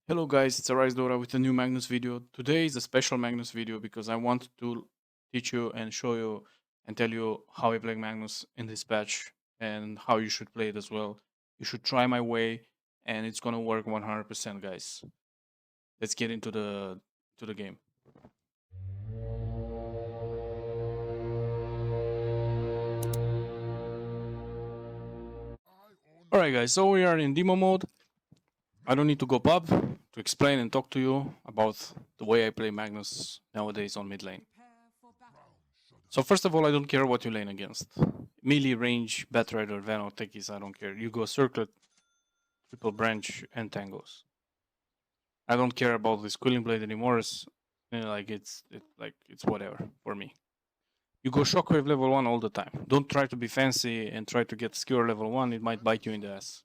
Hello guys, it's Ar1se with a new Magnus video. Today is a special Magnus video because I want to teach you and show you and tell you how I play Magnus in this patch and how you should play it as well. You should try my way and it's gonna work 100% guys. Let's get into the game. Alright guys, so we are in demo mode. I don't need to go pub to explain and talk to you about the way I play Magnus nowadays on mid lane. So first of all, I don't care what you lane against. Melee, range, Batrider, Veno, Techies, I don't care. You go Circlet, Triple Branch, and Tangos. I don't care about this Cooling Blade anymore. It's whatever for me. You go Shockwave level 1 all the time. Don't try to be fancy and try to get Skewer level 1, it might bite you in the ass.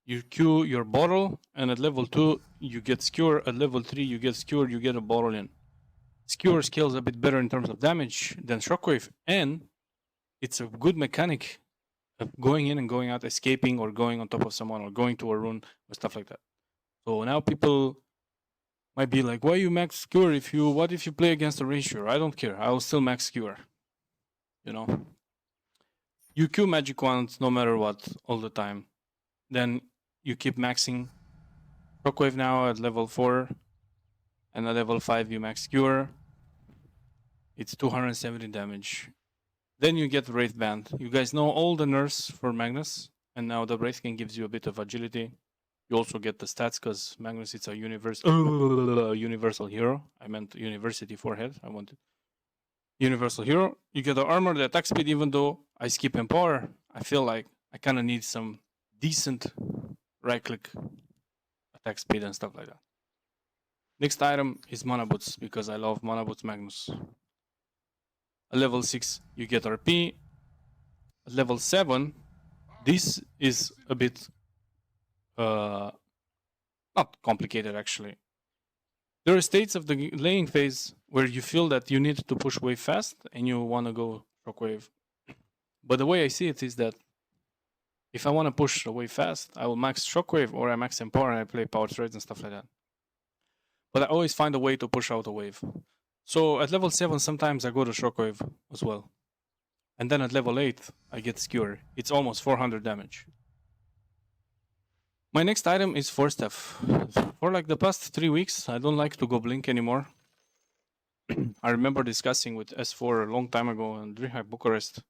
You Q your bottle, and at level 2 you get Skewer, at level 3 you get Skewer, you get a bottle in. Skewer scales a bit better in terms of damage than Shockwave, and it's a good mechanic of going in and going out, escaping or going on top of someone or going to a rune or stuff like that. So now people might be like, why you max Skewer what if you play against a ratio? I don't care. I will still max Skewer. You know? You Q magic wands no matter what all the time. Then you keep maxing Shockwave now at level 4. And at level 5 you max Skewer. It's 270 damage. Then you get Wraith Band. You guys know all the nerfs for Magnus. And now the Wraith King gives you a bit of agility. You also get the stats because Magnus is a universal hero. I meant university forehead. I wanted universal hero. You get the armor, the attack speed, even though I skip Empower. I feel like I kind of need some decent right click attack speed and stuff like that. Next item is Mana Boots because I love Mana Boots Magnus. At level 6 you get RP. At level 7 this is a bit not complicated actually. There are states of the laning phase where you feel that you need to push wave fast and you want to go Shockwave. But the way I see it is that if I want to push a wave fast, I will max Shockwave or I max Empower and I play power trades and stuff like that. But I always find a way to push out a wave. So at level 7 sometimes I go to Shockwave as well. And then at level 8 I get Skewer. It's almost 400 damage. My next item is Force Staff. For like the past 3 weeks, I don't like to go Blink anymore. I remember discussing with S4 a long time ago in Dreamhack Bucharest.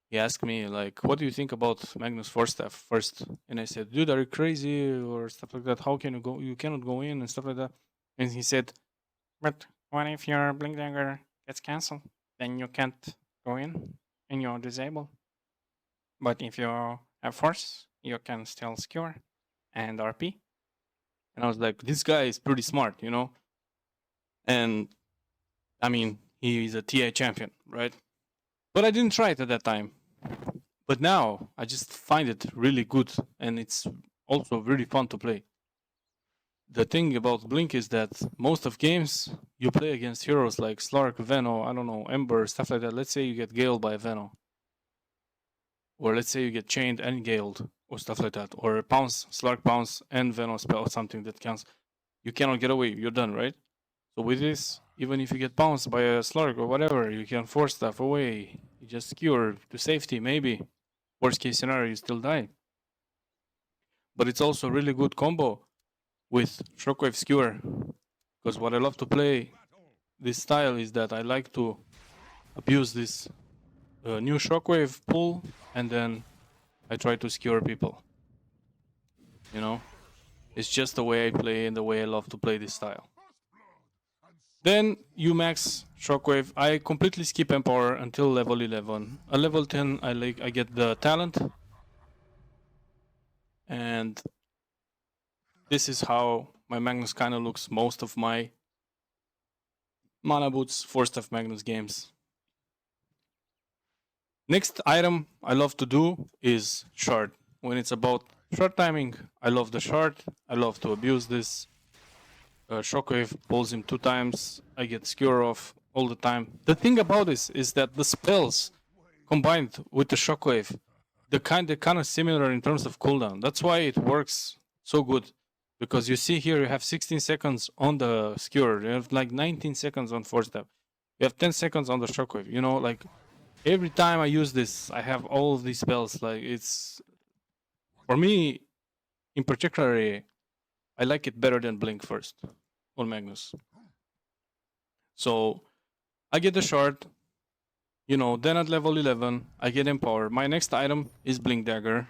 He asked me like, what do you think about Magnus Force Staff first? And I said, dude, are you crazy or stuff like that? How can you go? You cannot go in and stuff like that. And he said, but what if your Blink Dagger gets cancelled? Then you can't go in and you're disabled. But if you have Force, you can still Skewer and RP. And I was like, this guy is pretty smart, you know? And I mean, he is a TA champion, right? But I didn't try it at that time. But now I just find it really good and it's also really fun to play. The thing about Blink is that most of games you play against heroes like Slark, Veno, I don't know, Ember, stuff like that. Let's say you get Galed by Veno. Or let's say you get chained and Galed or stuff like that. Or Pounce, Slark Pounce and Veno spell or something that counts. You cannot get away, you're done, right? So with this, even if you get pounced by a Slark or whatever, you can force stuff away. You just Skewer to safety, maybe. Worst case scenario, you still die. But it's also a really good combo with Shockwave Skewer. Because what I love to play this style is that I like to abuse this new Shockwave pull and then I try to Skewer people. You know? It's just the way I play and the way I love to play this style. Then you max Shockwave. I completely skip Empower until level 11. At level 10 I get the talent. And this is how my Magnus kinda looks most of my Mana Boots Force Staff Magnus games. Next item I love to do is Shard. When it's about shard timing, I love the Shard. I love to abuse this. Shockwave pulls him 2 times. I get Skewer off all the time. The thing about this is that the spells combined with the Shockwave, they're kind of similar in terms of cooldown. That's why it works so good. Because you see here, you have 16 seconds on the skewer. You have like 19 seconds on force step. You have 10 seconds on the shockwave. You know, like every time I use this, I have all of these spells. Like it's for me in particular, I like it better than Blink first on Magnus. So I get the shard. You know, then at level 11, I get Empower. My next item is Blink Dagger.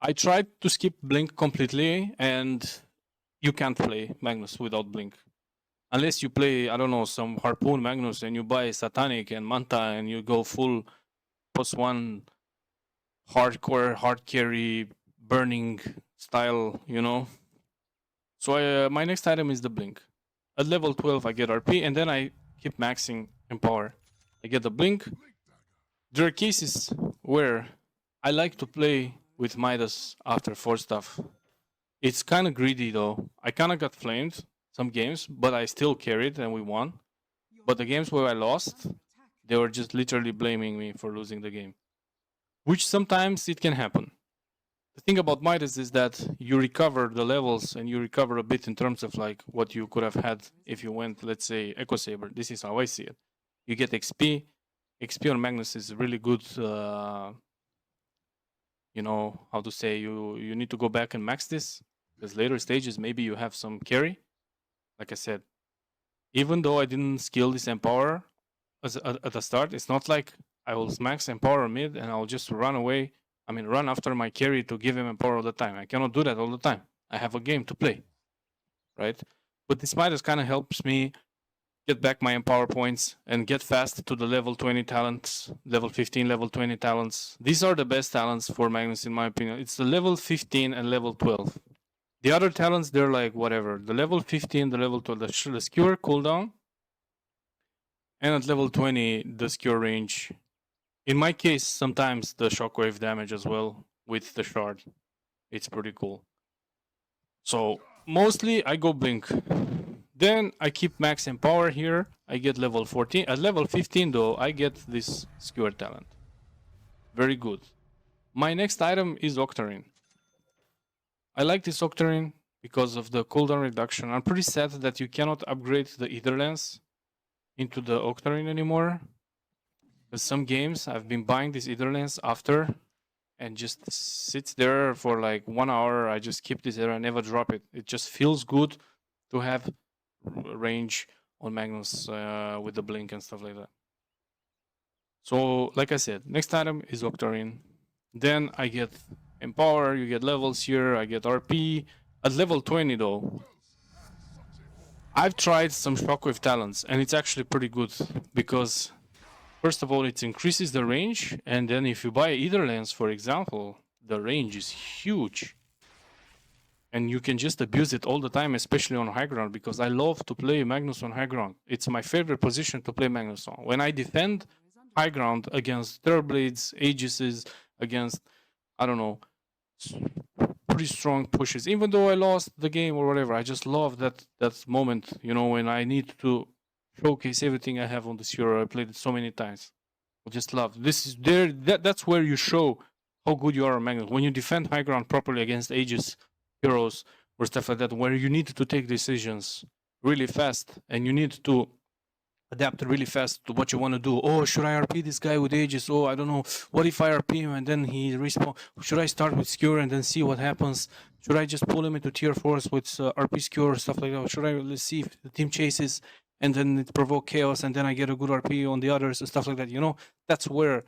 I tried to skip Blink completely, and you can't play Magnus without Blink. Unless you play, I don't know, some Harpoon Magnus and you buy Satanic and Manta and you go full +1 hardcore, hard carry, burning style, you know. So my next item is the Blink. At level 12, I get RP, and then I keep maxing Empower. I get the Blink. There are cases where I like to play with Midas after 4 stuff. It's kind of greedy though. I kind of got flamed some games, but I still carried and we won. But the games where I lost, they were just literally blaming me for losing the game. Which sometimes it can happen. The thing about Midas is that you recover the levels and you recover a bit in terms of like what you could have had if you went, let's say, Echo Saber. This is how I see it. You get XP. XP on Magnus is really good. You know how to say, you need to go back and max this, because later stages maybe you have some carry. Like I said, even though I didn't skill this Empower at the start, it's not like I will max Empower mid and I'll just run away. I mean, run after my carry to give him Empower all the time. I cannot do that all the time. I have a game to play, right? But this Midas kind of helps me get back my Empower points and get fast to the level 20 talents, level 15, level 20 talents. These are the best talents for Magnus, in my opinion. It's the level 15 and level 12. The other talents, they're like whatever. The level 15, the level 12, the skewer cooldown, and at level 20, the skewer range. In my case, sometimes the shockwave damage as well with the shard. It's pretty cool. So mostly I go Blink. Then I keep max Empower here. I get level 14. At level 15 though, I get this skewer talent. Very good. My next item is Octarine. I like this Octarine because of the cooldown reduction. I'm pretty sad that you cannot upgrade the Ether Lens into the Octarine anymore. Because some games I've been buying this Ether Lens after and just sits there for like 1 hour. I just keep this there. I never drop it. It just feels good to have range on Magnus with the blink and stuff like that. So, like I said, next item is Octarine. Then I get Empower, you get levels here, I get RP. At level 20 though, I've tried some Shockwave talents and it's actually pretty good because first of all, it increases the range, and then if you buy Ether Lens, for example, the range is huge. And you can just abuse it all the time, especially on high ground, because I love to play Magnus on high ground. It's my favorite position to play Magnus on. When I defend high ground against Terrorblades, Aegises, against, I don't know, pretty strong pushes, even though I lost the game or whatever, I just love that moment, you know, when I need to showcase everything I have on this hero. I played it so many times. I just love this. Is there that's where you show how good you are on Magnus. When you defend high ground properly against Aegis heroes or stuff like that, where you need to take decisions really fast and you need to adapt really fast to what you want to do. Oh, should I RP this guy with Aegis? Oh, I don't know. What if I RP him and then he respawn? Should I start with Skewer and then see what happens? Should I just pull him into tier 4s with RP Skewer or stuff like that? Or should I, let's see if the team chases and then it provoke chaos and then I get a good RP on the others and stuff like that? You know, that's where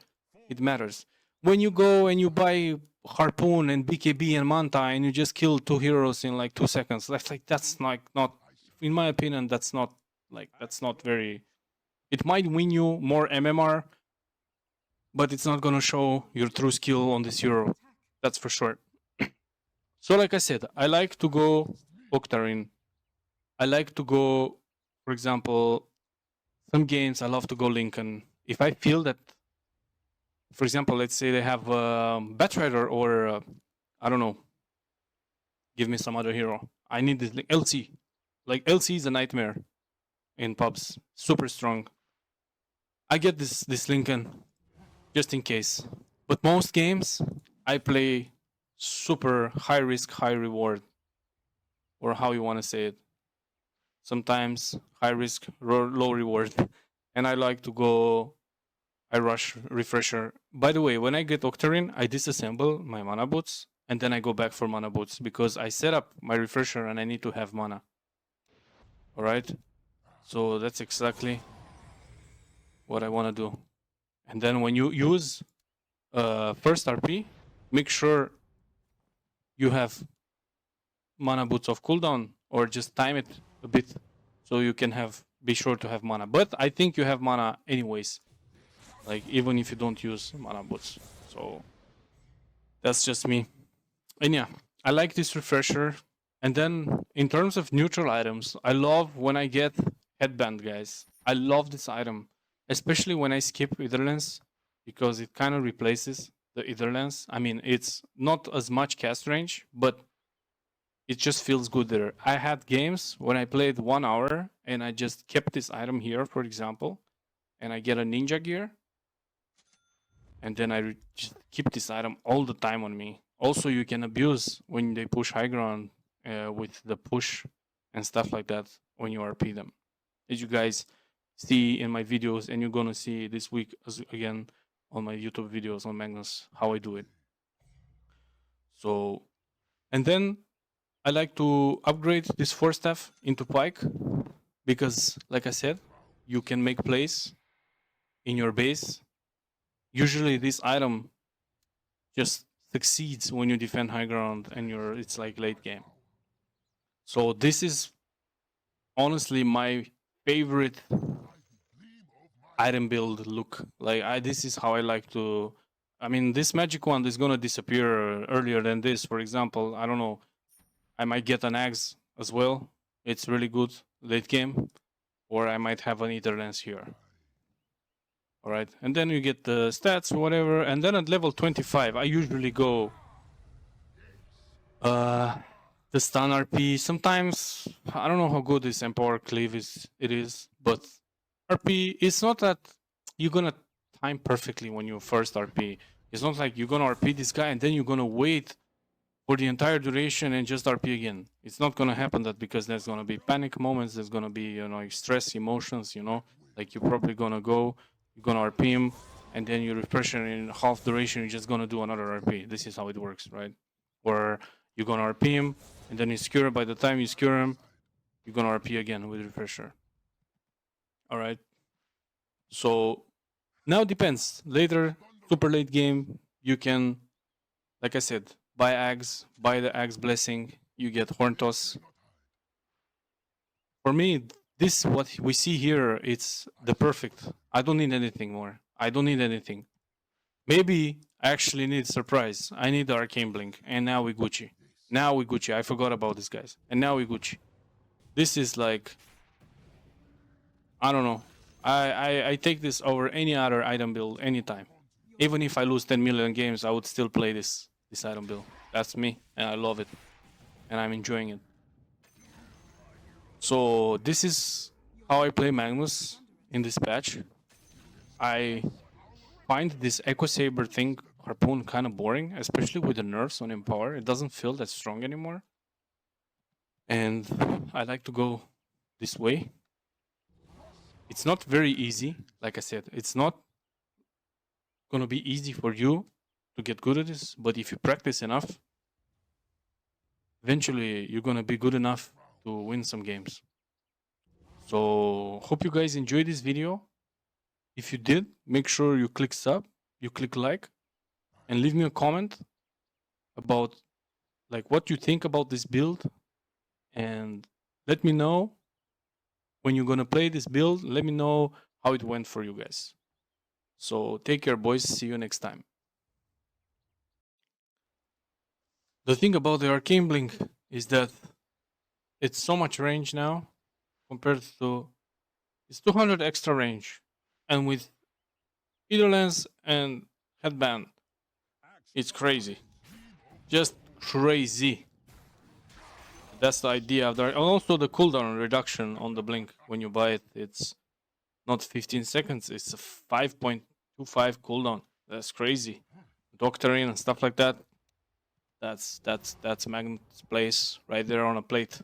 it matters. When you go and you buy Harpoon and BKB and Manta and you just kill 2 heroes in like 2 seconds, that's like not, in my opinion, that's not very. It might win you more MMR, but it's not gonna show your true skill on this hero. That's for sure. So like I said, I like to go Octarine. I like to go, for example, some games I love to go Lincoln. If I feel that, for example, let's say they have Batrider or I don't know, give me some other hero. I need this LC. Like LC is a nightmare in pubs, super strong. I get this Lincoln just in case. But most games I play super high risk, high reward, or how you want to say it. Sometimes high risk, low reward. And I like to go I rush refresher. By the way, when I get Octarine, I disassemble my mana boots and then I go back for mana boots because I set up my refresher and I need to have mana. Alright? So that's exactly what I want to do. And then when you use first RP, make sure you have mana boots of cooldown or just time it a bit so you can be sure to have mana. But I think you have mana anyways. Like even if you don't use mana boots. So that's just me. And yeah, I like this refresher. And then in terms of neutral items, I love when I get headband, guys. I love this item, especially when I skip Etherlens because it kind of replaces the Etherlens. I mean, it's not as much cast range, but it just feels good there. I had games when I played 1 hour and I just kept this item here, for example, and I get a ninja gear. And then I just keep this item all the time on me. Also, you can abuse when they push high ground with the push and stuff like that when you RP them. As you guys see in my videos, and you're gonna see this week again on my YouTube videos on Magnus how I do it. So, and then I like to upgrade this 4 staff into pike because, like I said, you can make plays in your base. Usually, this item just succeeds when you defend high ground and it's like late game. So this is honestly my favorite item build look. Like this is how I like to. I mean, this magic wand is gonna disappear earlier than this. For example, I don't know. I might get an axe as well. It's really good late game, or I might have an ether lens here. All right, and then you get the stats or whatever, and then at level 25, I usually go the stun RP. Sometimes I don't know how good this Empower Cleave is, but RP, it's not that you're gonna time perfectly when you first RP. It's not like you're gonna RP this guy and then you're gonna wait for the entire duration and just RP again. It's not gonna happen that because there's gonna be panic moments, there's gonna be, stress, emotions, like you're probably gonna go, you're gonna RP him, and then you refresh him in half duration, you're just gonna do another RP. This is how it works, right? Or you're gonna RP him, and then you skewer. By the time you skewer him, you're gonna RP again with refresher. All right. So now it depends. Later, super late game, you can, like I said, buy Ags, buy the Ags Blessing, you get Horn Toss. For me, this what we see here, it's the perfect. I don't need anything more. I don't need anything. Maybe I actually need surprise. I need the Arcane Blink, and now we Gucci. Now we Gucci. I forgot about this, guys. And now we Gucci. This is like, I don't know. I take this over any other item build anytime. Even if I lose 10 million games, I would still play this item build. That's me, and I love it, and I'm enjoying it. So this is how I play Magnus in this patch. I find this Echo Saber thing harpoon kind of boring, especially with the nerfs on Empower. It doesn't feel that strong anymore. And I like to go this way. It's not very easy, like I said. It's not gonna be easy for you to get good at this, but if you practice enough, eventually you're gonna be good enough to win some games. So hope you guys enjoyed this video. If you did, make sure you click sub, you click like, and leave me a comment about like what you think about this build, and let me know when you're gonna play this build. Let me know how it went for you guys. So take care, boys. See you next time. The thing about the Arcane Blink is that it's so much range now compared to it's 200 extra range, and with either lens and headband, it's crazy, just crazy. That's the idea of the, also the cooldown reduction on the blink when you buy it. It's not 15 seconds, it's a 5.25 cooldown. That's crazy. Doctoring and stuff like that. That's Magnus' place right there on a plate.